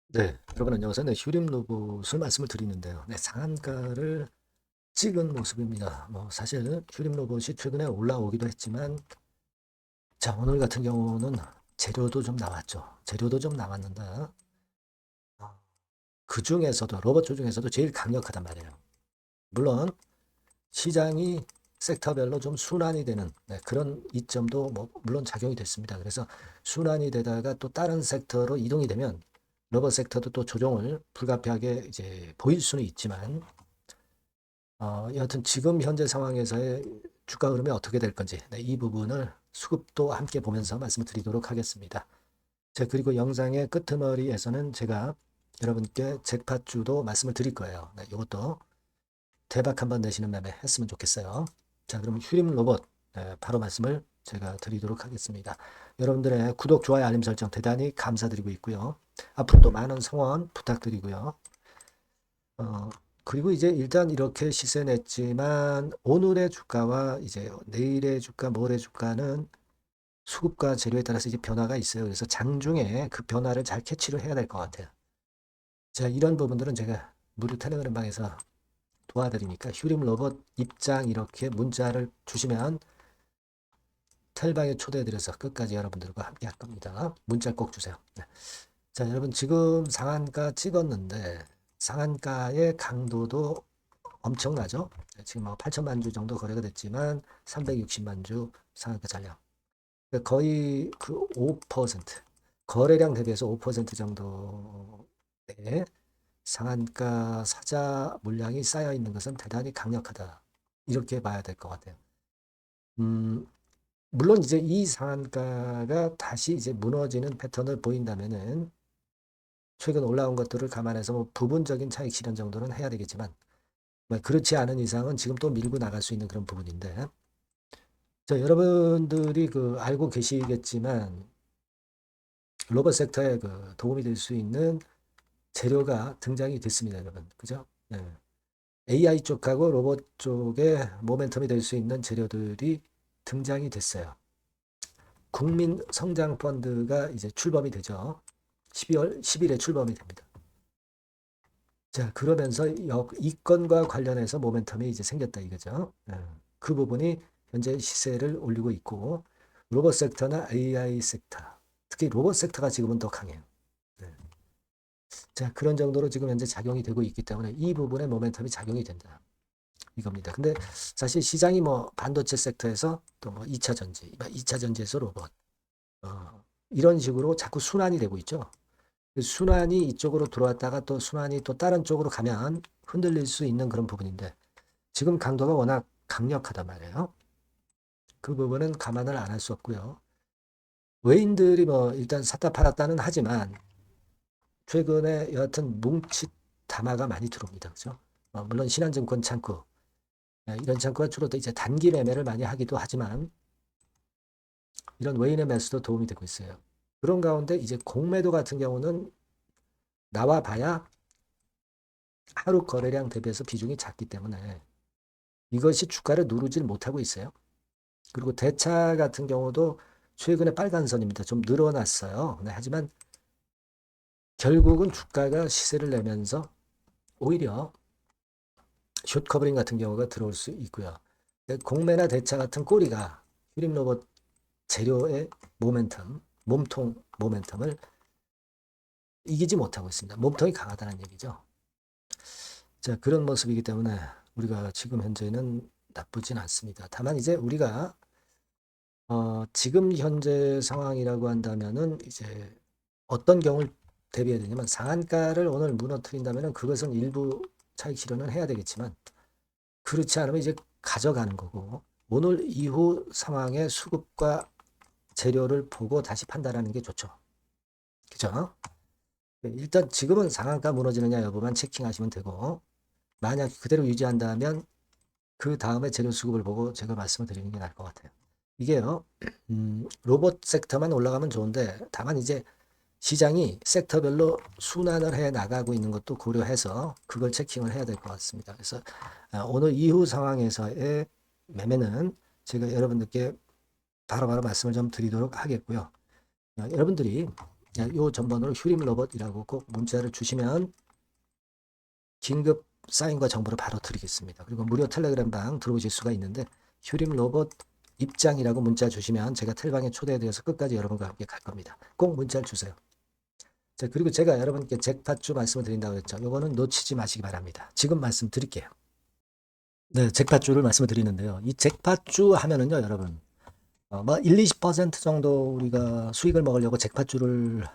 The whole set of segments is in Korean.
네, 여러분 안녕하세요. 네, 휴림 로봇을 말씀을 드리는데요. 네, 상한가를 찍은 모습입니다. 사실 휴림 로봇이 최근에 올라오기도 했지만, 자, 오늘 같은 경우는 재료도 좀 나왔죠. 재료도 좀 나왔는데, 그 중에서도 로봇 중에서도 제일 강력하단 말이에요. 물론 시장이 섹터별로 좀 순환이 되는 그런 이점도 물론 작용이 됐습니다. 그래서 순환이 되다가 또 다른 섹터로 이동이 되면 로봇 섹터도 또 조정을 불가피하게 이제 보일 수는 있지만 여하튼 지금 현재 상황에서의 주가 흐름이 어떻게 될 건지 이 부분을 수급도 함께 보면서 말씀을 드리도록 하겠습니다. 자, 그리고 영상의 끄트머리에서는 제가 여러분께 잭팟주도 말씀을 드릴 거예요. 이것도 대박 한번 내시는 매매 했으면 좋겠어요. 자, 그럼 휴림 로봇 바로 말씀을 제가 드리도록 하겠습니다. 여러분들의 구독, 좋아요, 알림 설정 대단히 감사드리고 있고요. 앞으로도 많은 성원 부탁드리고요. 어, 그리고 이제 일단 이렇게 시세 냈지만 오늘의 주가와 이제 내일의 주가, 모레의 주가는 수급과 재료에 따라서 이제 변화가 있어요. 그래서 장중에 그 변화를 잘 캐치를 해야 될 것 같아요. 자, 이런 부분들은 제가 무료 텔레그램방에서 도와드리니까 휴림 로봇 입장 이렇게 문자를 주시면 텔방에 초대해드려서 끝까지 여러분들과 함께 할 겁니다. 문자 꼭 주세요. 네. 자, 여러분 지금 상한가 찍었는데 상한가의 강도도 엄청나죠? 지금 8천만 주 정도 거래가 됐지만 360만 주 상한가 잔량. 그러니까 거의 그 5% 거래량 대비해서 5% 정도의 상한가 사자 물량이 쌓여 있는 것은 대단히 강력하다. 이렇게 봐야 될 것 같아요. 음, 물론 이제 이 상한가가 다시 이제 무너지는 패턴을 보인다면은 최근 올라온 것들을 감안해서 부분적인 차익 실현 정도는 해야 되겠지만 그렇지 않은 이상은 지금 또 밀고 나갈 수 있는 그런 부분인데 자, 여러분들이 그 알고 계시겠지만 로봇 섹터에 그 도움이 될 수 있는 재료가 등장이 됐습니다, 여러분. 그죠? 네. AI 쪽하고 로봇 쪽에 모멘텀이 될 수 있는 재료들이 등장이 됐어요. 국민 성장 펀드가 이제 출범이 되죠. 12월 10일에 출범이 됩니다. 자, 그러면서 이건과 관련해서 모멘텀이 이제 생겼다 이거죠. 그 부분이 현재 시세를 올리고 있고 로봇 섹터나 AI 섹터, 특히 로봇 섹터가 지금은 더 강해요. 네. 자, 그런 정도로 지금 현재 작용이 되고 있기 때문에 이 부분에 모멘텀이 작용이 된다. 이겁니다. 근데 사실 시장이 반도체 섹터에서 또 2차 전지, 2차 전지에서 로봇, 이런 식으로 자꾸 순환이 되고 있죠. 순환이 이쪽으로 들어왔다가 또 순환이 또 다른 쪽으로 가면 흔들릴 수 있는 그런 부분인데 지금 강도가 워낙 강력하단 말이에요. 그 부분은 감안을 안 할 수 없고요. 외인들이 일단 샀다 팔았다는 하지만 최근에 여하튼 뭉칫 담화가 많이 들어옵니다. 그죠? 물론 신한증권 창구, 이런 창구가 주로 이제 단기 매매를 많이 하기도 하지만 이런 외인의 매수도 도움이 되고 있어요. 그런 가운데 이제 공매도 같은 경우는 나와 봐야 하루 거래량 대비해서 비중이 작기 때문에 이것이 주가를 누르질 못하고 있어요. 그리고 대차 같은 경우도 최근에 빨간 선입니다. 좀 늘어났어요. 네, 하지만 결국은 주가가 시세를 내면서 오히려 숏 커버링 같은 경우가 들어올 수 있고요. 공매나 대차 같은 꼬리가 휴림 로봇 재료의 모멘텀, 몸통 모멘텀을 이기지 못하고 있습니다. 몸통이 강하다는 얘기죠. 자, 그런 모습이기 때문에 우리가 지금 현재는 나쁘진 않습니다. 다만 이제 우리가 지금 현재 상황이라고 한다면은 이제 어떤 경우를 대비해야 되냐면 상한가를 오늘 무너뜨린다면은 그것은 일부 차익 실현을 해야 되겠지만 그렇지 않으면 이제 가져가는 거고 오늘 이후 상황의 수급과 재료를 보고 다시 판단하는 게 좋죠. 그죠? 일단 지금은 상한가 무너지느냐 여부만 체킹하시면 되고 만약 그대로 유지한다면 그 다음에 재료 수급을 보고 제가 말씀을 드리는 게 나을 것 같아요. 이게요, 로봇 섹터만 올라가면 좋은데 다만 이제 시장이 섹터별로 순환을 해 나가고 있는 것도 고려해서 그걸 체킹을 해야 될 것 같습니다. 그래서 오늘 이후 상황에서의 매매는 제가 여러분들께 바로바로 말씀을 좀 드리도록 하겠고요. 여러분들이 요 전번으로 휴림로봇이라고 꼭 문자를 주시면 긴급 사인과 정보를 바로 드리겠습니다. 그리고 무료 텔레그램 방 들어오실 수가 있는데 휴림로봇 입장이라고 문자 주시면 제가 텔방에 초대되어서 끝까지 여러분과 함께 갈 겁니다. 꼭 문자를 주세요. 자, 그리고 제가 여러분께 잭팟주 말씀을 드린다고 했죠. 요거는 놓치지 마시기 바랍니다. 지금 말씀드릴게요. 네, 잭팟주를 말씀을 드리는데요. 이 잭팟주 하면은요, 여러분. 뭐 1, 20% 정도 우리가 수익을 먹으려고 잭팟주를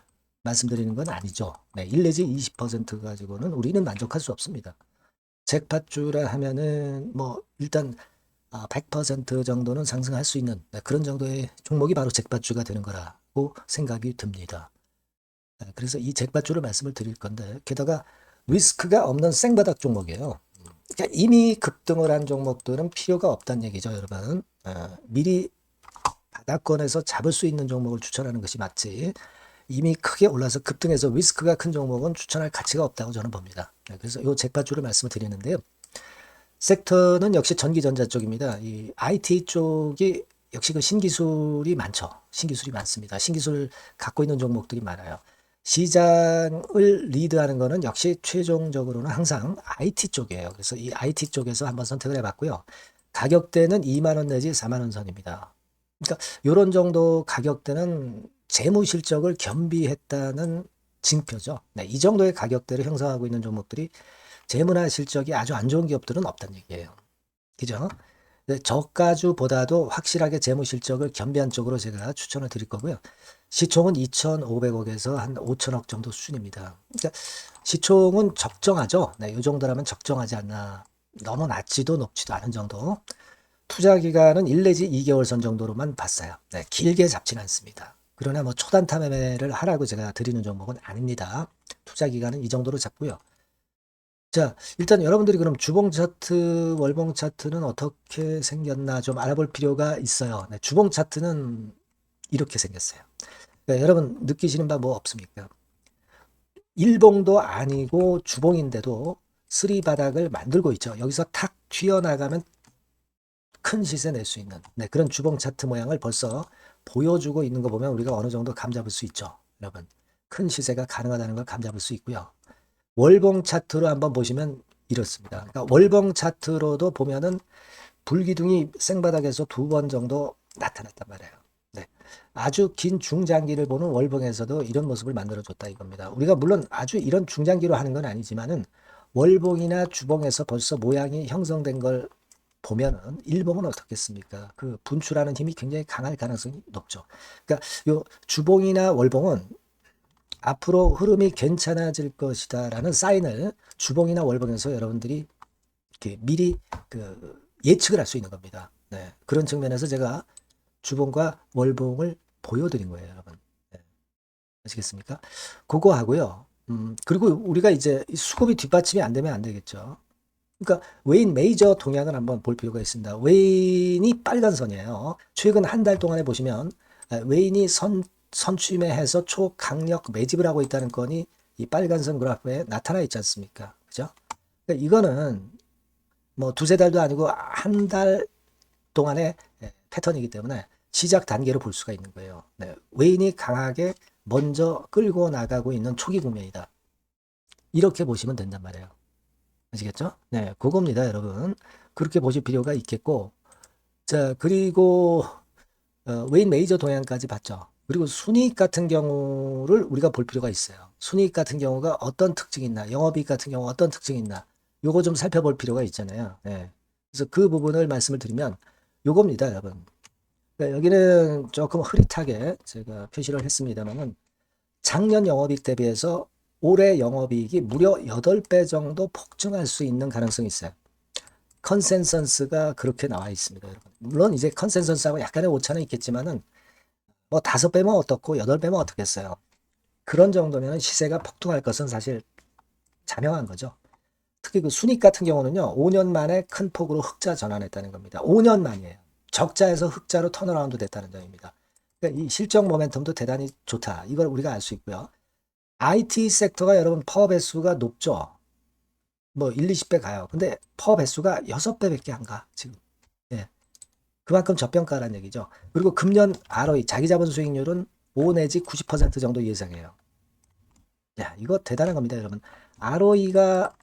말씀드리는 건 아니죠. 네, 1 내지 20% 가지고는 우리는 만족할 수 없습니다. 잭팟주라 하면은 뭐 일단 100% 정도는 상승할 수 있는 그런 정도의 종목이 바로 잭팟주가 되는 거라고 생각이 듭니다. 그래서 이 잭팟주를 말씀을 드릴 건데 게다가 리스크가 없는 생바닥 종목이에요. 그러니까 이미 급등을 한 종목들은 필요가 없다는 얘기죠, 여러분. 미리 바닥권에서 잡을 수 있는 종목을 추천하는 것이 맞지. 이미 크게 올라서 급등해서 리스크가 큰 종목은 추천할 가치가 없다고 저는 봅니다. 그래서 이 잭팟주를 말씀을 드리는데요. 섹터는 역시 전기전자 쪽입니다. 이 IT 쪽이 역시 그 신기술이 많죠. 신기술이 많습니다. 신기술 갖고 있는 종목들이 많아요. 시장을 리드하는 거는 역시 최종적으로는 항상 IT 쪽이에요. 그래서 이 IT 쪽에서 한번 선택을 해봤고요. 가격대는 2만 원 내지 4만 원 선입니다. 그러니까 이런 정도 가격대는 재무 실적을 겸비했다는 징표죠. 네, 이 정도의 가격대를 형성하고 있는 종목들이 재무나 실적이 아주 안 좋은 기업들은 없다는 얘기예요. 그죠? 저가주보다도 확실하게 재무 실적을 겸비한 쪽으로 제가 추천을 드릴 거고요. 시총은 2,500억에서 한 5천억 정도 수준입니다. 그러니까 시총은 적정하죠. 네, 이 정도라면 적정하지 않나. 너무 낮지도 높지도 않은 정도. 투자 기간은 1 내지 2개월 선 정도로만 봤어요. 네, 길게 잡지는 않습니다. 그러나 뭐 초단타 매매를 하라고 제가 드리는 종목은 아닙니다. 투자 기간은 이 정도로 잡고요. 자, 일단 여러분들이 그럼 주봉 차트, 월봉 차트는 어떻게 생겼나 좀 알아볼 필요가 있어요. 네, 주봉 차트는 이렇게 생겼어요. 그러니까 여러분 느끼시는 바 뭐 없습니까? 일봉도 아니고 주봉인데도 쓰리 바닥을 만들고 있죠. 여기서 탁 튀어나가면 큰 시세 낼 수 있는 그런 주봉 차트 모양을 벌써 보여주고 있는 거 보면 우리가 어느 정도 감잡을 수 있죠. 여러분 큰 시세가 가능하다는 걸 감잡을 수 있고요. 월봉 차트로 한번 보시면 이렇습니다. 그러니까 월봉 차트로도 보면은 불기둥이 생바닥에서 2번 정도 나타났단 말이에요. 네. 아주 긴 중장기를 보는 월봉에서도 이런 모습을 만들어줬다 이겁니다. 우리가 물론 아주 이런 중장기로 하는 건 아니지만은 월봉이나 주봉에서 벌써 모양이 형성된 걸 보면은 일봉은 어떻겠습니까? 그 분출하는 힘이 굉장히 강할 가능성이 높죠. 그러니까 요 주봉이나 월봉은 앞으로 흐름이 괜찮아질 것이다라는 사인을 주봉이나 월봉에서 여러분들이 이렇게 미리 그 예측을 할 수 있는 겁니다. 네. 그런 측면에서 제가 주봉과 월봉을 보여드린 거예요, 여러분. 네. 아시겠습니까? 그거 하고요. 그리고 우리가 이제 수급이 뒷받침이 안 되면 안 되겠죠. 그러니까 웨인 메이저 동향을 한번 볼 필요가 있습니다. 웨인이 빨간 선이에요. 최근 한 달 동안에 보시면 웨인이 선취매해서 초강력 매집을 하고 있다는 건이 이 빨간 선 그래프에 나타나 있지 않습니까? 그죠? 그러니까 이거는 뭐 두세 달도 아니고 한 달 동안의 패턴이기 때문에 시작 단계로 볼 수가 있는 거예요. 네, 웨인이 강하게 먼저 끌고 나가고 있는 초기 국면이다. 이렇게 보시면 된단 말이에요. 아시겠죠? 네, 그겁니다, 여러분. 그렇게 보실 필요가 있겠고, 자, 그리고 웨인 메이저 동향까지 봤죠. 그리고 순이익 같은 경우를 우리가 볼 필요가 있어요. 순이익 같은 경우가 어떤 특징이 있나, 영업이익 같은 경우 어떤 특징이 있나, 요거 좀 살펴볼 필요가 있잖아요. 네. 그래서 그 부분을 말씀을 드리면 요겁니다, 여러분. 그러니까 여기는 조금 흐릿하게 제가 표시를 했습니다만은 작년 영업이익 대비해서 올해 영업이익이 무려 8배 정도 폭증할 수 있는 가능성이 있어요. 컨센서스가 그렇게 나와 있습니다, 여러분. 물론 이제 컨센서스하고 약간의 오차는 있겠지만은 뭐 5배면 어떻고 8배면 어떻겠어요. 그런 정도면 시세가 폭등할 것은 사실 자명한 거죠. 특히 그 순익 같은 경우는요, 5년 만에 큰 폭으로 흑자 전환했다는 겁니다. 5년 만이에요. 적자에서 흑자로 턴어라운드 됐다는 점입니다. 그러니까 이 실적 모멘텀도 대단히 좋다. 이걸 우리가 알 수 있고요. IT 섹터가 여러분 파워 배수가 높죠. 뭐 1, 20배 가요. 근데 파워 배수가 6배밖에 안 가, 지금. 예. 그만큼 저평가라는 얘기죠. 그리고 금년 ROE, 자기 자본 수익률은 5 내지 90% 정도 예상해요. 야, 이거 대단한 겁니다, 여러분. ROE가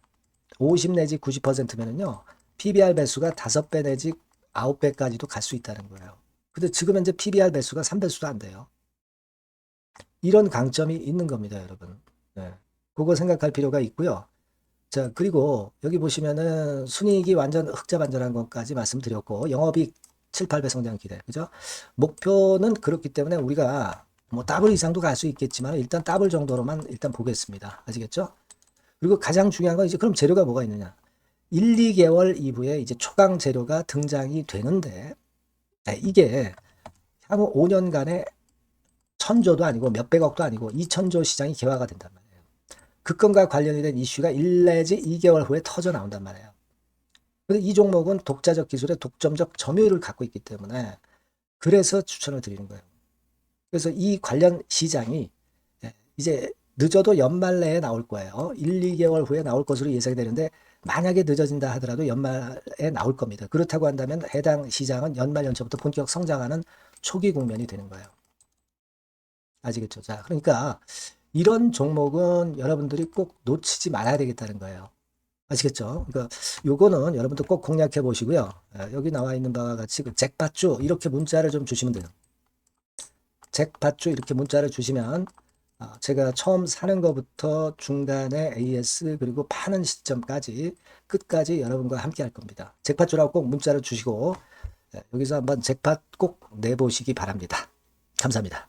50 내지 90%면은요, PBR 배수가 5배 내지 9배까지도 갈 수 있다는 거예요. 근데 지금 현재 PBR 배수가 3배수도 안 돼요. 이런 강점이 있는 겁니다, 여러분. 네. 그거 생각할 필요가 있고요. 자, 그리고 여기 보시면은 순이익이 완전 흑자반전한 것까지 말씀드렸고, 영업이익 7, 8배 성장 기대. 그죠? 목표는 그렇기 때문에 우리가 뭐 더블 이상도 갈 수 있겠지만 일단 더블 정도로만 일단 보겠습니다. 아시겠죠? 그리고 가장 중요한 건 이제 그럼 재료가 뭐가 있느냐? 1, 2개월 이후에 이제 초강 재료가 등장이 되는데, 네, 이게 향후 5년간의 천조도 아니고 몇백억도 아니고 2천조 시장이 개화가 된단 말이에요. 그 건과 관련이 된 이슈가 1 내지 2개월 후에 터져 나온단 말이에요. 근데 이 종목은 독자적 기술의 독점적 점유율을 갖고 있기 때문에 그래서 추천을 드리는 거예요. 그래서 이 관련 시장이 이제 늦어도 연말 내에 나올 거예요. 1, 2개월 후에 나올 것으로 예상이 되는데 만약에 늦어진다 하더라도 연말에 나올 겁니다. 그렇다고 한다면 해당 시장은 연말 연초부터 본격 성장하는 초기 국면이 되는 거예요. 아시겠죠? 자, 그러니까 이런 종목은 여러분들이 꼭 놓치지 말아야 되겠다는 거예요. 아시겠죠? 그러니까 요거는 여러분들 꼭 공략해 보시고요. 여기 나와 있는 바와 같이 그 잭팟주 이렇게 문자를 좀 주시면 돼요. 잭팟주 이렇게 문자를 주시면 제가 처음 사는 것부터 중간에 AS 그리고 파는 시점까지 끝까지 여러분과 함께 할 겁니다. 잭팟주라고 꼭 문자를 주시고 여기서 한번 잭팟 꼭 내보시기 바랍니다. 감사합니다.